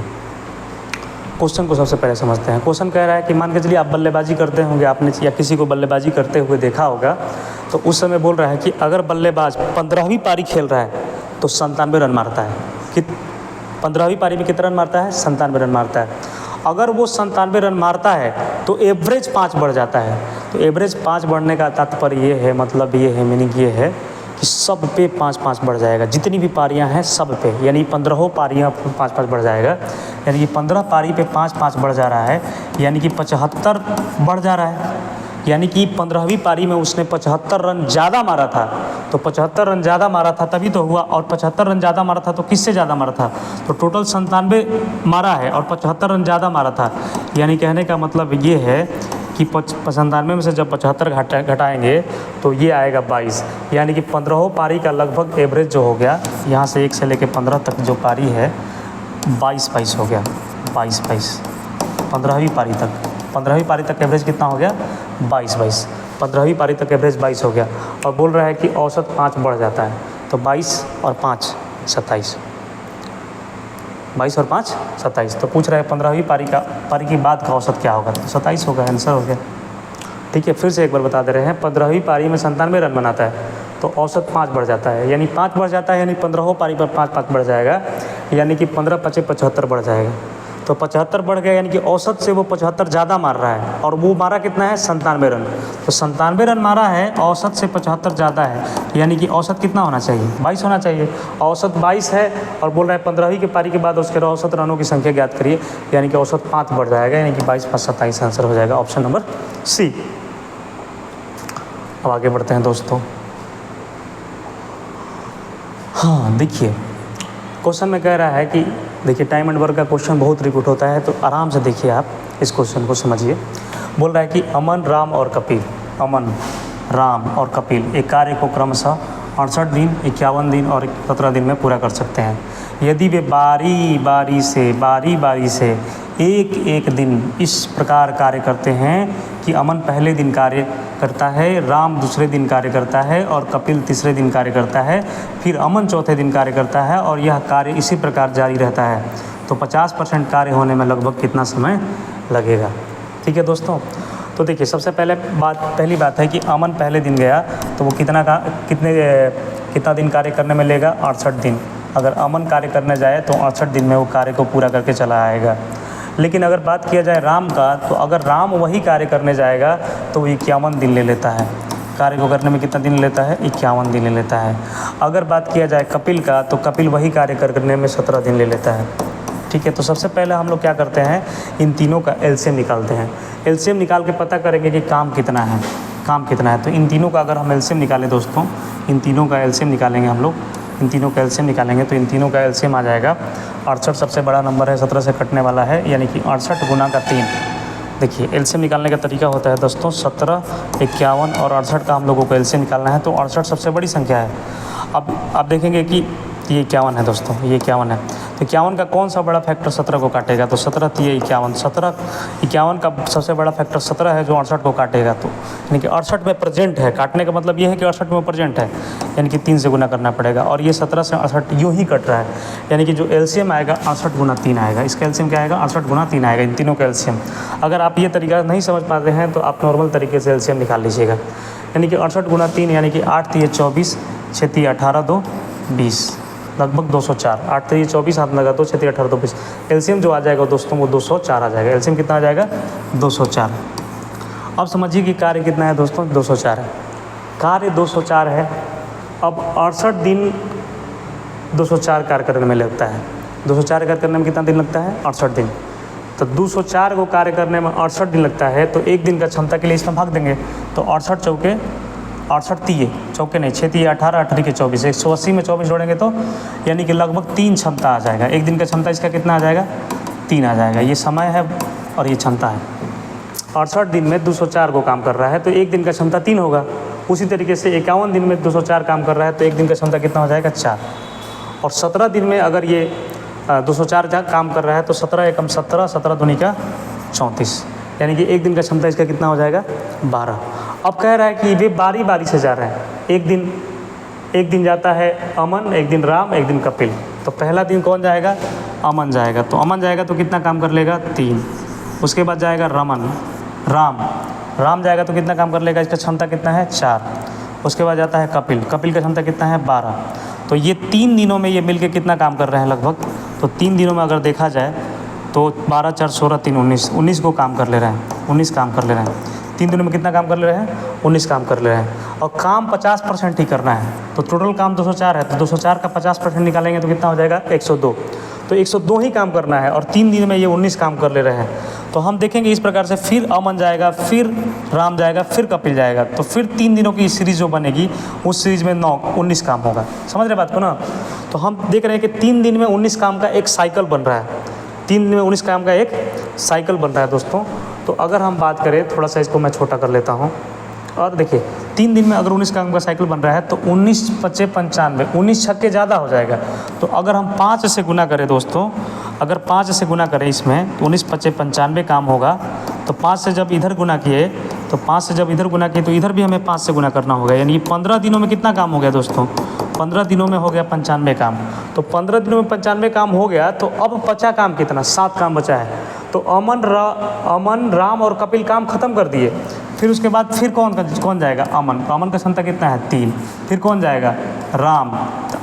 क्वेश्चन को सबसे पहले समझते हैं। क्वेश्चन कह रहा है कि मान के चलिए आप बल्लेबाजी करते होंगे, आपने या किसी को बल्लेबाजी करते हुए देखा होगा, तो उस समय बोल रहा है कि अगर बल्लेबाज 15वीं पारी खेल रहा है तो 97 रन मारता है। कि 15वीं पारी में कितना रन मारता है? 97 रन मारता है। अगर वो 97 रन मारता है तो एवरेज 5 बढ़ जाता है। तो एवरेज 5 बढ़ने का तात्पर्य ये है, मतलब ये है, मीनिंग ये है कि सब पे 5-5 बढ़ जाएगा। जितनी भी पारियां हैं सब पे, यानी 15 पारियां 5-5 बढ़ जाएगा, यानी कि 15 पारी पे 5-5 बढ़ जा रहा है, यानी कि 75 बढ़ जा रहा है। यानी कि 15वीं पारी में उसने 75 रन ज़्यादा मारा था। तो 75 रन ज़्यादा मारा था तभी तो हुआ, और 75 रन ज़्यादा मारा था तो किससे ज़्यादा मारा था? तो टोटल 97 मारा है और 75 रन ज़्यादा मारा था। यानी कहने का मतलब ये है कि 95 में से जब 75 घटाएंगे तो ये आएगा 22, यानी कि 15 पारी का लगभग एवरेज जो हो गया, यहाँ से 1 से लेकर 15 तक जो पारी है 22 हो गया। 22 15वीं पारी तक, 15वीं पारी तक एवरेज कितना हो गया? 22। 15वीं पारी तक एवरेज 22 हो गया, और बोल रहा है कि औसत 5 बढ़ जाता है। तो 22 और 5 27, 22 और 5 27। तो पूछ रहा है 15वीं पारी की बाद का औसत क्या होगा? तो 27 होगा, आंसर हो गया। ठीक है, फिर से एक बार बता दे रहे हैं, 15वीं पारी में 97 रन बनाता है तो औसत 5 बढ़ जाता है, यानी 5 बढ़ जाता है, यानी 15 पारी पर 5-5 बढ़ जाएगा, यानी कि 15 × 5 = 75 बढ़ जाएगा। तो 75 बढ़ गया, यानी कि औसत से वो 75 ज़्यादा मार रहा है, और वो मारा कितना है? 97 रन। तो 97 रन मारा है, औसत से 75 ज़्यादा है, यानी कि औसत कितना होना चाहिए? 22 होना चाहिए। औसत 22 है, और बोल रहा है 15वीं की पारी के बाद उसके औसत रनों की संख्या ज्ञात करिए, यानी कि औसत 5 बढ़ जाएगा, यानी कि 22 × 5 = 27, आंसर हो जाएगा ऑप्शन नंबर सी। अब आगे बढ़ते हैं दोस्तों। हाँ, देखिए क्वेश्चन में कह रहा है कि देखिए टाइम एंड वर्क का क्वेश्चन बहुत रिपीट होता है, तो आराम से देखिए आप इस क्वेश्चन को समझिए। बोल रहा है कि अमन, राम और कपिल एक कार्य को क्रमशः 68 दिन, 51 दिन और 17 दिन में पूरा कर सकते हैं। यदि वे बारी बारी से एक दिन इस प्रकार कार्य करते हैं कि अमन पहले दिन कार्य करता है, राम दूसरे दिन कार्य करता है और कपिल तीसरे दिन कार्य करता है, फिर अमन चौथे दिन कार्य करता है, और यह कार्य इसी प्रकार जारी रहता है, तो 50% कार्य होने में लगभग कितना समय लगेगा? ठीक है दोस्तों, तो देखिए सबसे पहली बात है कि अमन पहले दिन गया तो वो कितना दिन कार्य करने में लेगा? 68 दिन। अमन अमन कार्य करने जाए तो 68 दिन में वो कार्य को पूरा करके चला आएगा। लेकिन अगर बात किया जाए राम का, तो अगर राम वही कार्य करने जाएगा तो वो 51 दिन ले लेता है। कार्य को करने में कितना दिन लेता है? 51 दिन ले लेता है। अगर बात किया जाए कपिल का, तो कपिल वही कार्य करने में 17 दिन ले लेता है। ठीक है, तो सबसे पहले हम लोग क्या करते हैं, इन तीनों का एलसीएम निकालते हैं। एलसीएम निकाल के पता करेंगे कि काम कितना है। तो इन तीनों का अगर हम एलसीएम निकालें दोस्तों, इन तीनों का एलसीएम निकालेंगे हम लोग, इन तीनों का एलसीएम निकालेंगे तो इन तीनों का एलसीएम आ जाएगा 68 सबसे बड़ा नंबर है, 17 से कटने वाला है, यानी कि 68 गुना का 3। देखिए एलसीएम निकालने का तरीका होता है दोस्तों, 17, 51 और 68 का हम लोगों को एलसीएम निकालना है, तो 68 सबसे बड़ी संख्या है। अब आप देखेंगे कि ये 51 है दोस्तों, ये 51 है। तो 51 का कौन सा बड़ा फैक्टर 17 को काटेगा? तो 17 तिये 51, 51 का सबसे बड़ा फैक्टर 17 है जो 68 को काटेगा। तो यानी कि 68 में प्रेजेंट है, काटने का मतलब ये है कि 68 में प्रेजेंट है, यानी कि 3 से गुना करना पड़ेगा। और ये 17 से 68 यूँ ही कट रहा है, यानी कि जो एलसीएम आएगा 68 गुना 3 आएगा। इसका एलसीएम क्या आएगा? 68 गुना 3 आएगा, इन तीनों का एलसीएम। अगर आप ये तरीका नहीं समझ पाते हैं तो आप नॉर्मल तरीके से एलसीएम निकाल लीजिएगा, यानी कि 68 गुना 3 यानी कि 8 तिये 24, 6 तिये 18, 2 20, लगभग 204। 8 तिये 24, हाथ लगा 2, 6 तिये 18, 2 20। एलसीएम जो आ जाएगा दोस्तों वो 204 आ जाएगा। एलसीएम कितना आ जाएगा? 204। अब समझिए कि कार्य कितना है दोस्तों? 204 है। कार्य 204 है। अब 68 दिन 204 कार्य करने में लगता है। 204 कार्य करने में कितना दिन लगता है? 68 दिन। तो 204 को कार्य करने में 68 दिन लगता है, तो एक दिन का क्षमता के लिए इसमें भाग देंगे। तो 68 चौके 68 तिये चौके नहीं, 6 तिये 18, 18 के 24, 180 में 24 जोड़ेंगे तो यानी कि लगभग 3 क्षमता आ जाएगा। एक दिन का क्षमता इसका कितना आ जाएगा? 3 आ जाएगा। ये समय है और ये क्षमता है। 68 दिन में 204 को काम कर रहा है तो एक दिन का क्षमता 3 होगा। उसी तरीके से 51 दिन में 204 काम कर रहा है तो एक दिन का क्षमता कितना हो जाएगा? 4। और 17 दिन में अगर ये 204 काम कर रहा है तो 17 एकम 17, 17 दूनी का 34, यानी कि एक दिन का क्षमता इसका कितना हो जाएगा? 12। अब कह रहा है कि वे बारी बारी से जा रहे हैं। एक दिन जाता है अमन, एक दिन राम, एक दिन कपिल। तो पहला दिन कौन जाएगा? अमन जाएगा। तो अमन जाएगा तो कितना काम कर लेगा? 3। उसके बाद जाएगा राम जाएगा तो कितना काम कर लेगा? इसका क्षमता कितना है? 4। उसके बाद जाता है कपिल का क्षमता कितना है? 12। तो ये 3 दिनों में ये मिलके कितना काम कर रहे हैं लगभग? तो 3 दिनों में अगर देखा जाए तो 12, 4, 16, 3, 19 को काम कर ले रहे हैं। 19 काम कर ले रहे हैं। 3 दिनों में कितना काम कर ले रहे हैं? 19 काम कर ले रहे हैं। और काम 50% ही करना है। तो टोटल काम 204 है, तो 204 का 50% निकालेंगे तो कितना हो जाएगा? 102। तो 102 ही काम करना है और 3 दिन में ये 19 काम कर ले रहे हैं। तो हम देखेंगे इस प्रकार से, फिर अमन जाएगा, फिर राम जाएगा, फिर कपिल जाएगा। तो फिर 3 दिनों की सीरीज़ जो बनेगी उस सीरीज़ में 19 काम होगा। समझ रहे बात को ना? तो हम देख रहे हैं कि 3 दिन में 19 काम का एक साइकिल बन रहा है। 3 दिन में 19 काम का एक साइकिल बन रहा है दोस्तों। तो अगर हम बात करें, थोड़ा सा इसको मैं छोटा कर लेता हूँ और देखिए 3 दिन में अगर 19 काम का साइकिल बन रहा है तो 19 पचे 95, 19 छक्के ज़्यादा हो जाएगा। तो अगर हम 5 से गुना करें दोस्तों, अगर 5 से गुना करें इसमें तो 19 पचे 95 काम होगा। तो 5 से जब इधर गुना किए तो 5 से जब इधर गुना किए तो इधर भी हमें 5 से गुना करना होगा। यानी 15 दिनों में कितना काम हो गया दोस्तों? 15 दिनों में हो गया 95 काम। तो 15 दिनों में 95 काम हो गया तो अब बचा काम कितना? 7 काम बचा है। तो अमन राम और कपिल काम खत्म कर दिए। फिर उसके बाद फिर कौन जाएगा? अमन। तो अमन का क्षमता कितना है? 3। फिर कौन जाएगा? राम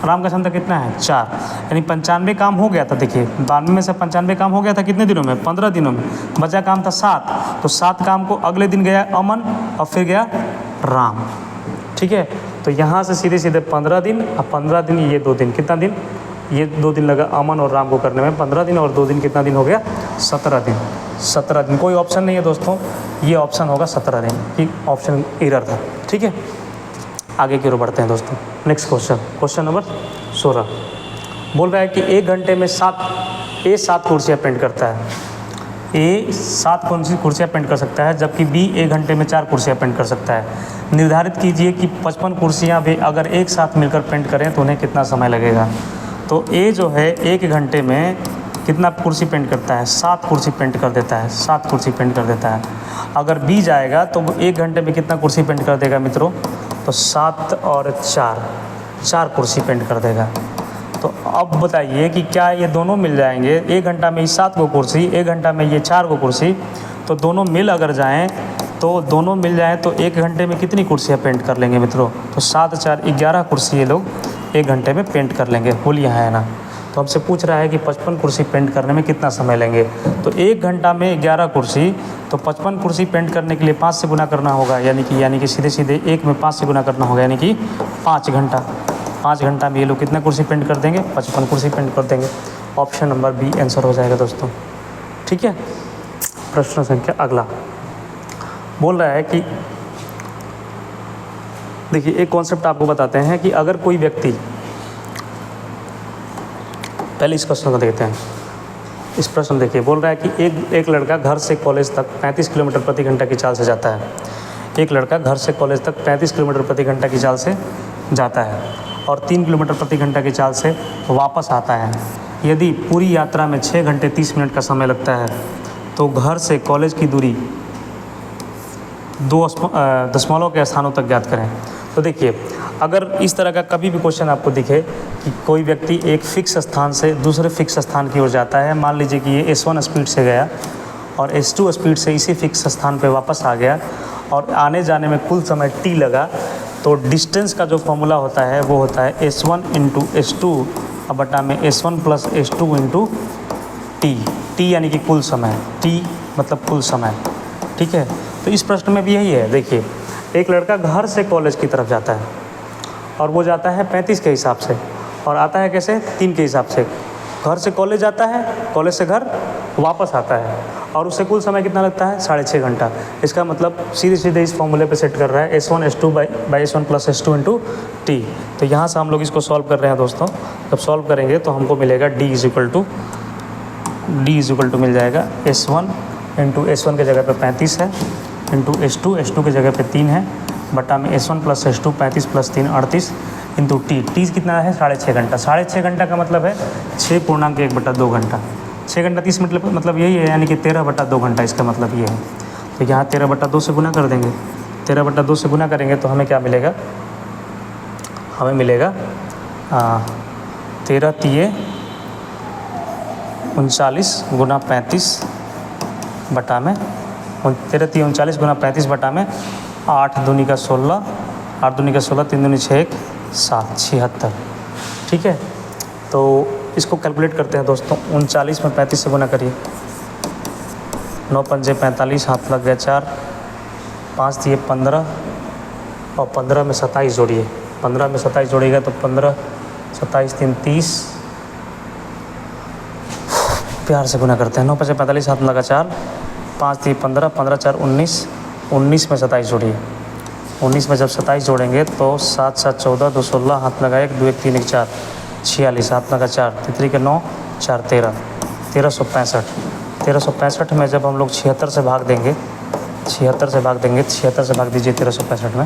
का क्षमता कितना है? 4। यानी 95 काम हो गया था। देखिए 92 में से 95 काम हो गया था कितने दिनों में? 15 दिनों में। बचा काम था 7। तो 7 काम को अगले दिन गया अमन और फिर गया राम। ठीक है, तो यहाँ से सीधे 15 दिन और 15 दिन ये 2 दिन, कितना दिन? ये 2 दिन लगा अमन और राम को करने में। 15 दिन और 2 दिन कितना दिन हो गया? 17 दिन। 17 दिन। कोई ऑप्शन नहीं है दोस्तों, ये ऑप्शन होगा 17 दिन। ये ऑप्शन एरर था। ठीक है, आगे की ओर बढ़ते हैं दोस्तों। नेक्स्ट क्वेश्चन नंबर 16 बोल रहा है कि 1 घंटे में 7 कुर्सियाँ पेंट करता है। ए 7 कुर्सियाँ पेंट कर सकता है, जबकि बी 1 घंटे में 4 कुर्सियाँ पेंट कर सकता है। निर्धारित कीजिए कि 55 कुर्सियाँ वे अगर एक साथ मिलकर पेंट करें तो उन्हें कितना समय लगेगा। तो ए जो है 1 घंटे में कितना कुर्सी पेंट करता है? 7 कुर्सी पेंट कर देता है। 7 कुर्सी पेंट कर देता है। अगर बी जाएगा तो वो 1 घंटे में कितना कुर्सी पेंट कर देगा मित्रों? तो 7 और 4 कुर्सी पेंट कर देगा। तो अब बताइए कि क्या ये दोनों मिल जाएंगे? 1 घंटा में 7 को कुर्सी, 1 घंटा में ये 4 को कुर्सी। तो दोनों मिल अगर जाएँ तो दोनों मिल जाएँ तो 1 घंटे में कितनी कुर्सियाँ पेंट कर लेंगे मित्रों? तो 7, 4, 11 कुर्सी ये लोग 1 घंटे में पेंट कर लेंगे। होल यहाँ है ना? तो हमसे पूछ रहा है कि 55 कुर्सी पेंट करने में कितना समय लेंगे। तो 1 घंटा में 11 कुर्सी, तो 55 कुर्सी पेंट करने के लिए 5 से गुना करना होगा, यानी कि सीधे 1 में 5 से गुना करना होगा, यानी कि 5 घंटा। 5 घंटा में ये लोग कितने कुर्सी पेंट कर देंगे? 55 कुर्सी पेंट कर देंगे। ऑप्शन नंबर बी आंसर हो जाएगा दोस्तों। ठीक है, प्रश्न संख्या अगला बोल रहा है कि देखिए एक कॉन्सेप्ट आपको बताते हैं कि अगर कोई व्यक्ति, पहले इस क्वेश्चन को देखते हैं। इस प्रश्न देखिए, बोल रहा है कि एक लड़का घर से कॉलेज तक 35 किलोमीटर प्रति घंटा की चाल से जाता है। एक लड़का घर से कॉलेज तक 35 किलोमीटर प्रति घंटा की चाल से जाता है और 3 किलोमीटर प्रति घंटा की चाल से वापस आता है, यदि पूरी यात्रा में 6 घंटे 30 मिनट का समय लगता है तो घर से कॉलेज की दूरी 2 दशमलव के स्थानों तक ज्ञात करें। तो देखिए, अगर इस तरह का कभी भी क्वेश्चन आपको दिखे कि कोई व्यक्ति एक फिक्स स्थान से दूसरे फिक्स स्थान की ओर जाता है, मान लीजिए कि ये S1 स्पीड से गया और S2 स्पीड से इसी फिक्स स्थान पे वापस आ गया और आने जाने में कुल समय t लगा, तो डिस्टेंस का जो फॉर्मूला होता है वो होता है S1 इंटू S2 बटा में S1 plus S2 into T यानी कि कुल समय, t मतलब कुल समय। ठीक है, तो इस प्रश्न में भी यही है। देखिए, एक लड़का घर से कॉलेज की तरफ जाता है और वो जाता है 35 के हिसाब से और आता है कैसे, 3 के हिसाब से। घर से कॉलेज जाता है, कॉलेज से घर वापस आता है और उससे कुल समय कितना लगता है, 6.5 घंटा। इसका मतलब सीधे सीधे इस फॉर्मूले पे सेट कर रहा है S1 S2 by S1 plus S2 into T. तो यहाँ से हम लोग इसको सॉल्व कर रहे हैं दोस्तों। जब सॉल्व करेंगे तो हमको मिलेगा D इज इक्वल टू मिल जाएगा S1 इंटू S1 के जगह पे 35 है इंटू S2 के जगह पे 3 है बटा में S1 plus S2 35 plus 3 38 into T कितना है, 6.5 घंटा। 6.5 घंटा का मतलब है 6.1/2 घंटा। 6 घंटा 30 मिनट मतलब यही है, यानी कि 13/2 घंटा। इसका मतलब ये है, तो यहाँ 13/2 से गुना कर देंगे। 13/2 से गुना करेंगे तो हमें क्या मिलेगा, हमें मिलेगा 13 तिये 39 गुना 35 बटा में 13 तिये 39 गुना 35 बटा में 8 दूनी का 16, 8 दूनी का 16, 3 दूनी 6 7 76। ठीक है, तो इसको कैलकुलेट करते हैं दोस्तों। 39 में 35 से गुना करिए, 9 पंजे 45, हाथ लग गया 4, 5 दिए 15 और 15 में 27 जोड़िए। 15 में 27 जोड़िएगा तो 15 27 3 30, प्यार से गुना करते हैं। 9 पंजे 45, हाथ लगा 4, 5 दिए 15, 15 4 19, 19 में 27 जोड़िए। 19 में जब 27 जोड़ेंगे तो 7 7 14, 2 16, हाथ लगा 1, 2 1 3 1 4, 46, हाथ लगा 4, 3 के 9 4 13, 1365। 1365 में जब हम लोग 76 से भाग देंगे, 76 से भाग दीजिए 1365 में।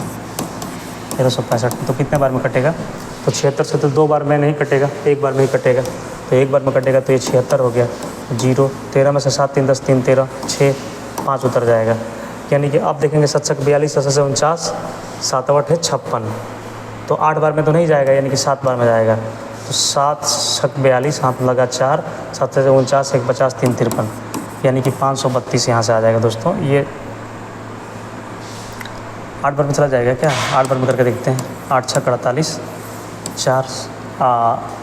1365 तो कितने बार में कटेगा, तो 76 से तो 2 बार में नहीं कटेगा, 1 बार में ही कटेगा। तो 1 बार में कटेगा तो ये 76 हो गया, 0। 13 में से 7 3 10 3 13, 6 5 उतर जाएगा। यानी कि अब देखेंगे 7 7 42, 7 से 49, 7 8 है 56। तो 8 बार में तो नहीं जाएगा, यानी कि 7 बार में जाएगा। तो 7 7 42, हाथ लगा 4, 7 से 49, 1 50, 3 53, यानी कि 532 यहाँ से आ जाएगा दोस्तों। ये 8 बार में चला जाएगा क्या, 8 बार में करके देखते हैं। 8 6 48, 4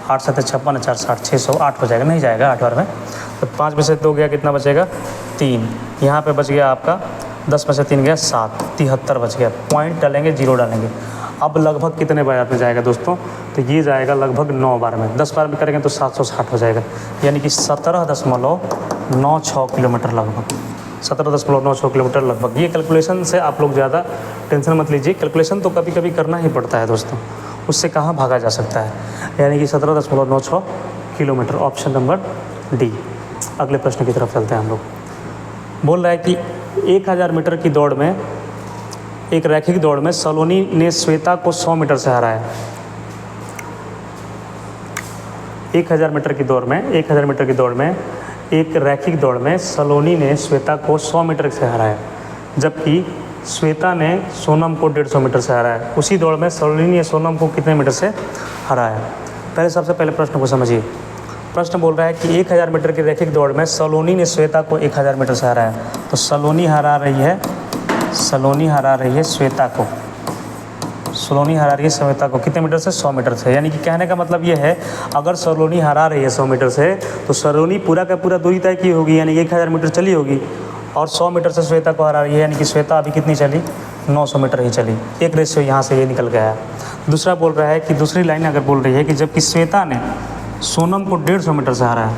8 7 56, 4 60, 608 हो जाएगा, नहीं जाएगा 8 बार में। तो 5 में से 2 गया, कितना बचेगा 3। यहाँ पे बच गया आपका 10 में से 3 गया 7, 73 बच गया। पॉइंट डालेंगे, 0 डालेंगे। अब लगभग कितने बार में जाएगा दोस्तों, तो ये जाएगा लगभग 9 बार में। 10 बार में करेंगे तो 760 हो जाएगा, यानी कि 17.96 किलोमीटर लगभग, 17.96 किलोमीटर लगभग। ये कैलकुलेशन से आप लोग ज़्यादा टेंशन मत लीजिए, कैलकुलेशन तो कभी कभी करना ही पड़ता है दोस्तों, उससे कहाँ भागा जा सकता है। यानी कि 17.96 किलोमीटर, ऑप्शन नंबर डी। अगले प्रश्न की तरफ चलते हैं हम लोग। बोल रहा है कि 1000 मीटर की दौड़ में, एक रैखिक दौड़ में सलोनी ने श्वेता को 100 मीटर से हराया। 1000 मीटर की दौड़ में, 1000 मीटर की दौड़ में एक रैखिक दौड़ में सलोनी ने श्वेता को 100 मीटर से हराया, जबकि श्वेता ने सोनम को 150 मीटर से हराया। उसी दौड़ में सलोनी ने सोनम को कितने मीटर से हराया। पहले सबसे पहले प्रश्न को समझिए। प्रश्न बोल रहा है कि 1000 मीटर की रैखिक दौड़ में सलोनी ने श्वेता को 1000 मीटर से हराया। तो सलोनी हरा रही है श्वेता को, सलोनी हरा रही है श्वेता को कितने मीटर से, 100 मीटर से। यानी कि कहने का मतलब ये है, अगर सलोनी हरा रही है 100 मीटर से, तो सलोनी पूरा का पूरा दूरी तय की होगी, यानी 1000 मीटर चली होगी, और 100 मीटर से श्वेता को हरा रही है, यानी कि श्वेता अभी कितनी चली, 900 मीटर ही चली। एक रेशियो यहाँ से ये निकल गया है। दूसरा बोल रहा है कि दूसरी लाइन अगर बोल रही है कि जबकि श्वेता ने सोनम को 150 मीटर से हराया,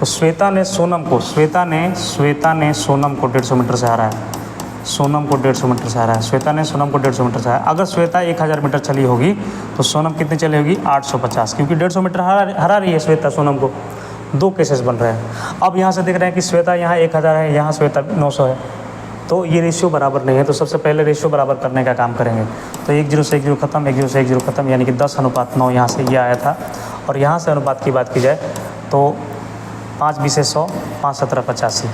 तो श्वेता ने सोनम को 150 मीटर से हराया, सोनम को 150 मीटर से हराया, श्वेता ने सोनम को 150 मीटर से हराया। अगर श्वेता 1000 मीटर चली होगी तो सोनम कितनी चली होगी, 850, क्योंकि 150 मीटर हरा रही है श्वेता सोनम को। 2 केसेस बन रहे हैं। अब यहाँ से देख रहे हैं कि श्वेता यहाँ 1000 है, यहाँ श्वेता 900 है, तो ये रेशियो बराबर नहीं है। तो सबसे पहले रेशियो बराबर करने का काम करेंगे। तो 1 0 से 1 0 खत्म, 1 0 से 1 0 खत्म, यानी कि 10:9 यहाँ से ये आया था। और यहाँ से अनुपात की बात की जाए तो 5 20 100, 5 17 85,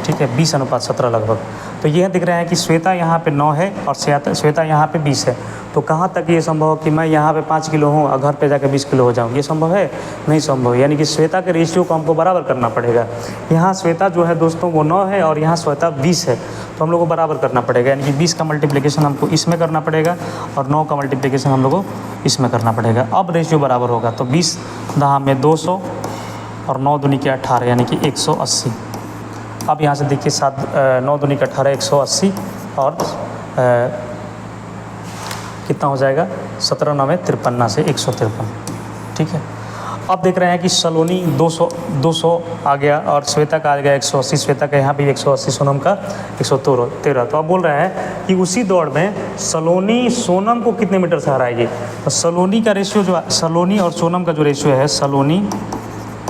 ठीक है, 20:17 लगभग। तो यह दिख रहा है कि श्वेता यहाँ पे 9 है और श्वेता यहाँ पे 20 है। तो कहाँ तक ये संभव हो कि मैं यहाँ पे 5 किलो हूँ और घर पे जाकर 20 किलो हो जाऊँ? ये संभव है? नहीं संभव। यानी कि श्वेता के रेशियो को हमको बराबर करना पड़ेगा। यहाँ श्वेता जो है दोस्तों वो 9 है और यहाँ श्वेता 20 है, तो हम लोग को बराबर करना पड़ेगा। यानी कि 20 का मल्टीप्लिकेशन हमको इसमें करना पड़ेगा और 9 का मल्टीप्लिकेशन हम लोग को इसमें करना पड़ेगा। अब रेशियो बराबर होगा। तो 20 दहा में 200 और 9 दूनी के 18, यानी कि 180। अब यहाँ से देखिए 9 दूनी के 18, 180 और कितना हो जाएगा? 17 9 53 से 153, ठीक है। अब देख रहे हैं कि सलोनी 200 आ गया और श्वेता का आ गया 180। श्वेता का यहाँ भी 180, सोनम का 113। तो अब बोल रहे हैं कि उसी दौड़ में सलोनी सोनम को कितने मीटर से हराएगी। तो सलोनी का रेशियो जो सलोनी और सोनम का जो रेशियो है, सलोनी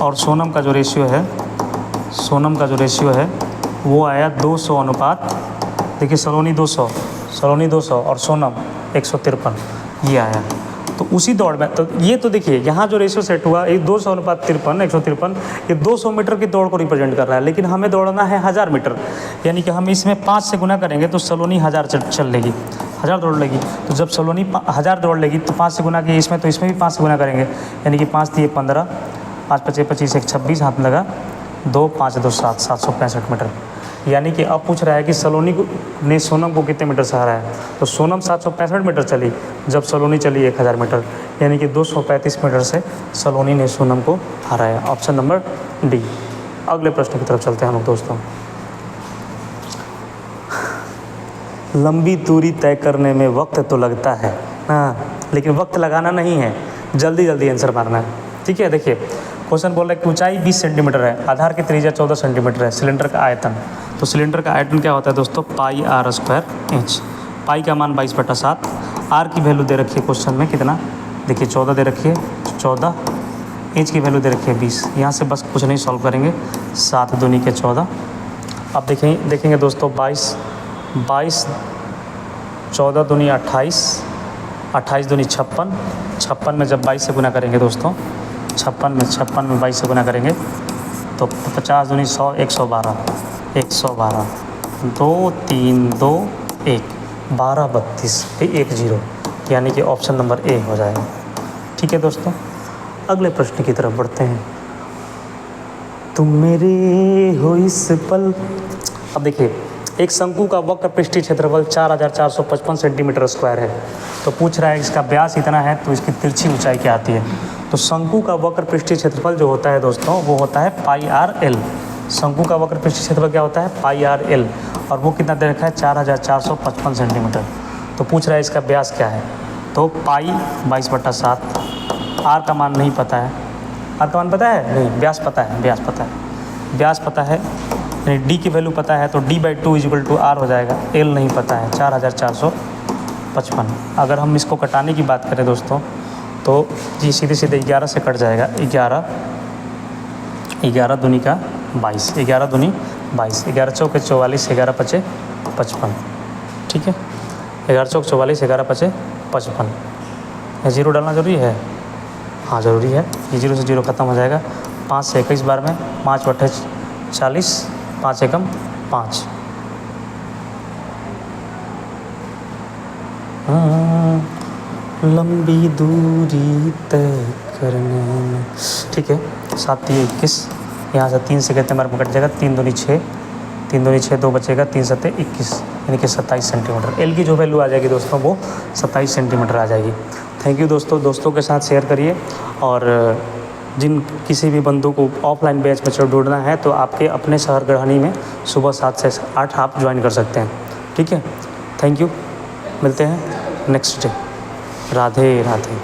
और सोनम का जो रेशियो है वो आया 200 अनुपात, देखिए सलोनी 200 और सोनम 153, ये आया। तो उसी दौड़ में तो ये तो देखिए यहाँ जो रेशियो सेट हुआ ये 200 अनुपात 53 153, ये 200 मीटर की दौड़ को रिप्रेजेंट कर रहा है। लेकिन हमें दौड़ना है 1000 मीटर, यानी कि हम इसमें 5 से गुना करेंगे तो सलोनी 1000 चल लेगी, 1000 दौड़ लेगी। तो जब सलोनी 1000 दौड़ लेगी तो 5 से गुना किए इसमें, तो इसमें भी 5 से गुना करेंगे, यानी कि 5 दिए 15, 5 5 25 1 26, हाथ में लगा 2 5 2 7, 765 मीटर। यानी कि अब पूछ रहा है कि सलोनी ने सोनम को कितने मीटर से हराया। तो सोनम 765 मीटर चली जब सलोनी चली 1000 मीटर, यानी कि 235 मीटर से सलोनी ने सोनम को हराया। Option number D. अगले प्रश्न की तरफ चलते हैं हम लोग दोस्तों। लंबी दूरी तय करने में वक्त तो लगता है हाँ, लेकिन वक्त लगाना नहीं है, जल्दी जल्दी आंसर मारना है, ठीक है। देखिए क्वेश्चन बोल रहा है कि ऊंचाई 20 सेंटीमीटर है, आधार की त्रिज्या 14 सेंटीमीटर है, सिलेंडर का आयतन। तो सिलेंडर का आयतन क्या होता है दोस्तों? पाई r स्क्वायर इंच। पाई का मान 22/7, आर की वैल्यू दे रखी है क्वेश्चन में कितना, देखिए 14 दे रखी है 14, इंच की वैल्यू दे रखी है 20। यहाँ से बस कुछ नहीं सॉल्व करेंगे, 7 दूनी के 14। अब देखेंगे दोस्तों 22 14 दूनी 28, 28 दूनी 56, 56 में जब 22 से गुना करेंगे दोस्तों, 56 में 22 से गुना करेंगे तो 50 दूनी 100, 112, 2 3 2 1 12 32 पे 1 0, यानी कि ऑप्शन नंबर ए हो जाएगा, ठीक है दोस्तों। अगले प्रश्न की तरफ बढ़ते हैं। तुम मेरे हो इस पल। अब देखिए एक शंकु का वक्र पृष्ठीय क्षेत्रफल 4455 सेंटीमीटर स्क्वायर है। तो पूछ रहा है इसका व्यास इतना है तो इसकी तिरछी ऊंचाई क्या आती है। तो शंकु का वक्र पृष्ठीय क्षेत्रफल जो होता है दोस्तों वो होता है पाई आर एल। शंकु का वक्र पृष्ठीय क्षेत्रफल क्या होता है? पाई आर एल, और वो कितना दे रखा है? 4455 सेंटीमीटर। तो पूछ रहा है इसका व्यास क्या है। तो पाई 22/7, आर का मान नहीं पता है। आर का मान पता है? नहीं, व्यास पता है, व्यास पता है, यानी डी की वैल्यू पता है तो d/2 = r हो जाएगा। एल नहीं पता है, 4455। अगर हम इसको कटाने की बात करें दोस्तों तो जी सीधे 11 से कट जाएगा। 11 दूनी का 22, 11 दूनी 22, 11 चौके 44, 11 पचे 55, ठीक है। 11 चौक 44, 11 पचे 55। जीरो डालना जरूरी है? हाँ ज़रूरी है। ये 0 से 0 ख़त्म हो जाएगा। 5 से 21 बार में 5 बटे 40, 5 एकम 5। लंबी दूरी तय करने में, ठीक है। 7 3 21, यहाँ से 3 से कितने बार में कट जाएगा? 3 दूनी 6, 3 दूनी 6, 2 बचेगा, 3 7 21, यानी कि 27 सेंटीमीटर। एल की जो वैल्यू आ जाएगी दोस्तों वो 27 सेंटीमीटर आ जाएगी। थैंक यू दोस्तों के साथ शेयर करिए, और जिन किसी भी बंधु को ऑफलाइन बैच में जुड़ना है तो आपके अपने शहर गढ़हनी में सुबह 7 से 8 आप ज्वाइन कर सकते हैं, ठीक है। थैंक यू, मिलते हैं नेक्स्ट डे। राधे राधे।